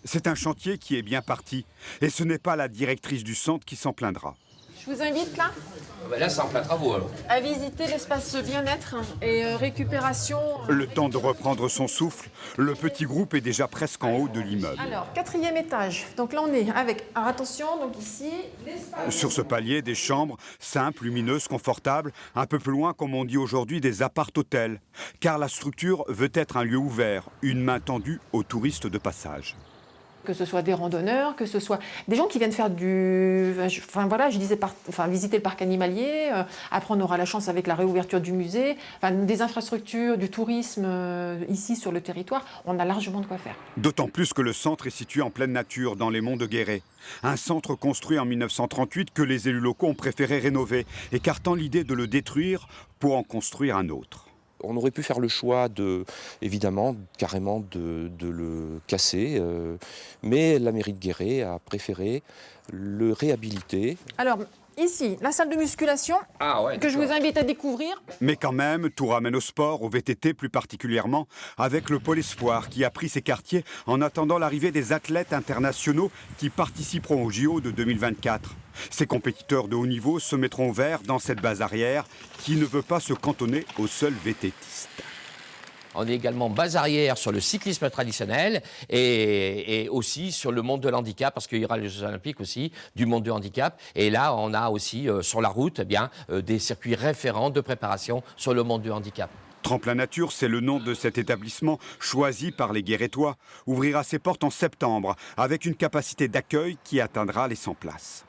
C'est un chantier qui est bien parti. Et ce n'est pas la directrice du centre qui s'en plaindra. Je vous invite là Là, c'est en plein travaux alors. à visiter l'espace bien-être et récupération. Le temps de reprendre son souffle, le petit groupe est déjà presque en haut de l'immeuble. Alors, 4e étage. Donc là, on est avec, alors attention, donc ici, l'espace. Sur ce palier, des chambres simples, lumineuses, confortables, un peu plus loin, comme on dit aujourd'hui, des appart-hôtels. Car la structure veut être un lieu ouvert, une main tendue aux touristes de passage. Que ce soit des randonneurs, que ce soit des gens qui viennent faire du... Enfin voilà, je disais visiter le parc animalier. Après, on aura la chance avec la réouverture du musée. Enfin, des infrastructures, du tourisme ici sur le territoire. On a largement de quoi faire. D'autant plus que le centre est situé en pleine nature, dans les monts de Guéret. Un centre construit en 1938 que les élus locaux ont préféré rénover, écartant l'idée de le détruire pour en construire un autre. On aurait pu faire le choix évidemment, carrément de le casser, mais la mairie de Guéret a préféré le réhabiliter. Alors, ici, la salle de musculation que je vous invite à découvrir. Mais quand même, tout ramène au sport, au VTT plus particulièrement, avec le Pôle Espoir qui a pris ses quartiers en attendant l'arrivée des athlètes internationaux qui participeront au JO de 2024. Ces compétiteurs de haut niveau se mettront au vert dans cette base arrière qui ne veut pas se cantonner aux seuls VTTistes. On est également base arrière sur le cyclisme traditionnel et aussi sur le monde de l'handicap, parce qu'il y aura les Jeux Olympiques aussi du monde du handicap. Et là, on a aussi sur la route des circuits référents de préparation sur le monde du handicap. Tremplin Nature, c'est le nom de cet établissement choisi par les Guérétois, ouvrira ses portes en septembre avec une capacité d'accueil qui atteindra les 100 places.